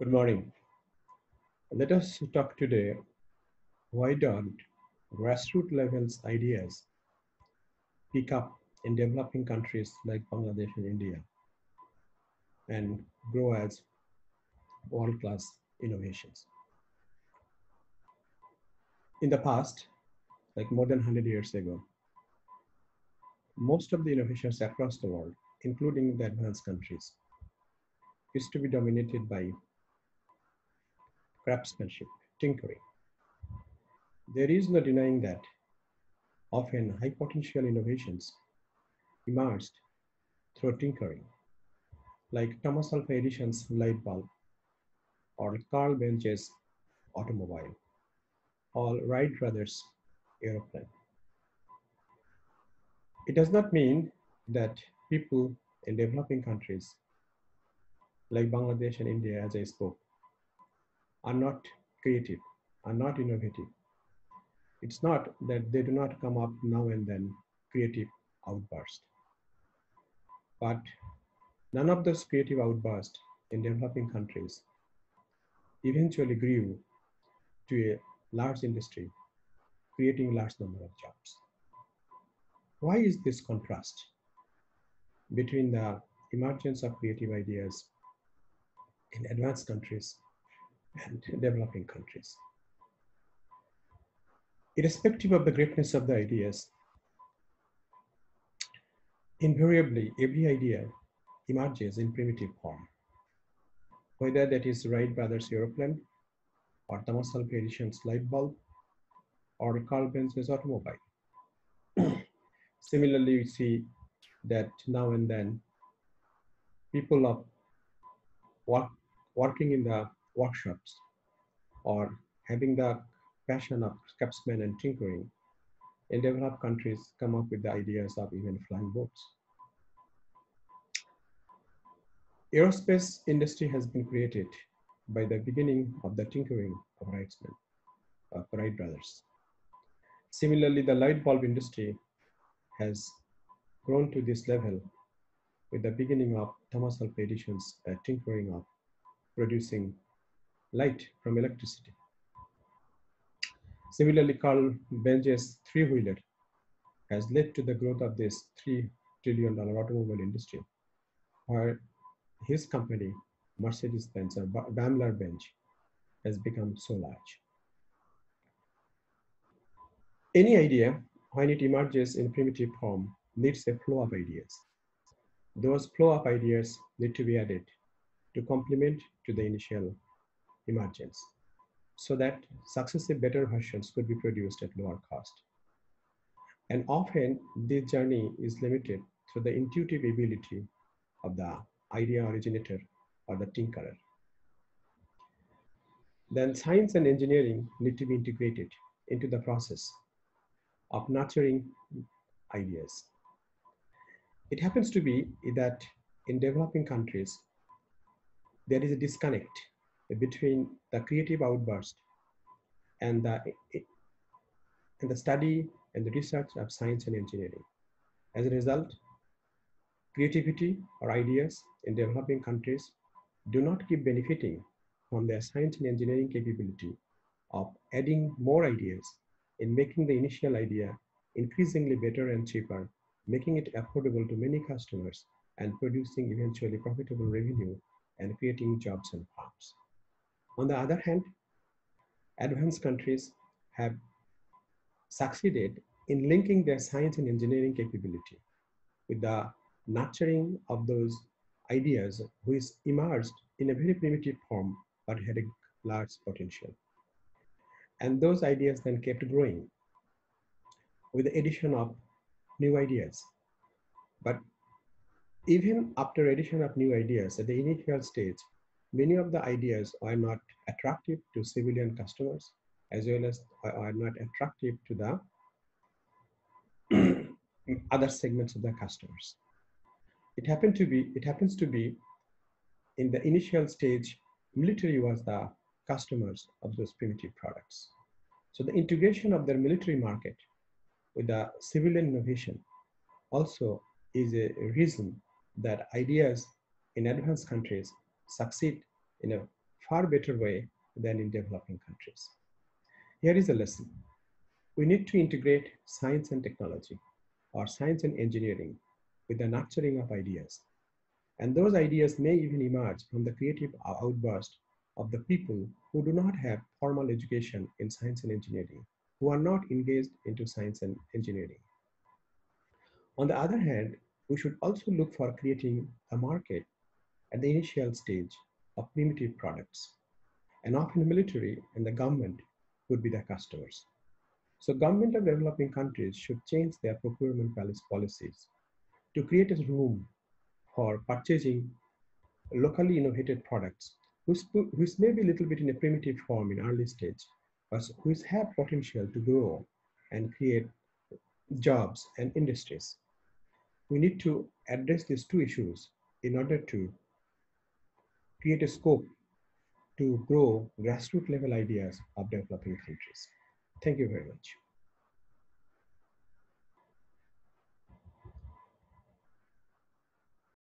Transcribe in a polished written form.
Good morning. Let us talk today why don't grassroots levels ideas pick up in developing countries like Bangladesh and India and grow as world-class innovations. In the past, like more than 100 years ago, most of the innovations across the world, including the advanced countries, used to be dominated by craftsmanship, tinkering. There is no denying that often high potential innovations emerged through tinkering, like Thomas Alva Edison's light bulb or Carl Bench's automobile or Wright brothers' aeroplane. It does not mean that people in developing countries like Bangladesh and India, as I spoke, are not creative, are not innovative. It's not that they do not come up now and then creative outbursts, but none of those creative outbursts in developing countries eventually grew to a large industry, creating large number of jobs. Why is this contrast between the emergence of creative ideas in advanced countries and developing countries? Irrespective of the greatness of the ideas, invariably every idea emerges in primitive form, whether that is Wright brothers' aeroplane, or Thomas Alva Edison's light bulb, or Carl Benz's automobile. Similarly, we see that now and then people of work, working in the workshops or having the passion of craftsmen and tinkering in developed countries come up with the ideas of even flying boats. Aerospace industry has been created by the beginning of the tinkering of Wright brothers. Similarly, the light bulb industry has grown to this level with the beginning of Thomas Alva Edison's tinkering of producing light from electricity. Similarly, Carl Bench's three-wheeler has led to the growth of this $3 trillion automobile industry, where his company, Mercedes-Benz or Daimler-Benz, has become so large. Any idea, when it emerges in primitive form, needs a flow of ideas. Those flow of ideas need to be added to complement to the initial emergence, so that successive better versions could be produced at lower cost. And often this journey is limited through the intuitive ability of the idea originator or the tinkerer. Then science and engineering need to be integrated into the process of nurturing ideas. It happens to be that in developing countries, there is a disconnect between the creative outburst and the study and the research of science and engineering. As a result, creativity or ideas in developing countries do not keep benefiting from their science and engineering capability of adding more ideas in making the initial idea increasingly better and cheaper, making it affordable to many customers, and producing eventually profitable revenue and creating jobs and farms. On the other hand, advanced countries have succeeded in linking their science and engineering capability with the nurturing of those ideas which emerged in a very primitive form but had a large potential. And those ideas then kept growing with the addition of new ideas. But even after addition of new ideas at the initial stage, many of the ideas are not attractive to civilian customers as well as are not attractive to the other segments of the customers. It happens to be in the initial stage, military was the customers of those primitive products. So the integration of their military market with the civilian innovation also is a reason that ideas in advanced countries succeed in a far better way than in developing countries. Here is a lesson. We need to integrate science and technology, or science and engineering, with the nurturing of ideas. And those ideas may even emerge from the creative outburst of the people who do not have formal education in science and engineering, who are not engaged into science and engineering. On the other hand, we should also look for creating a market at the initial stage of primitive products. And often military and the government would be the customers. So government of developing countries should change their procurement policies to create a room for purchasing locally innovated products, which may be a little bit in a primitive form in early stage, but which have potential to grow and create jobs and industries. We need to address these two issues in order to create a scope to grow grassroots level ideas of developing countries. Thank you very much.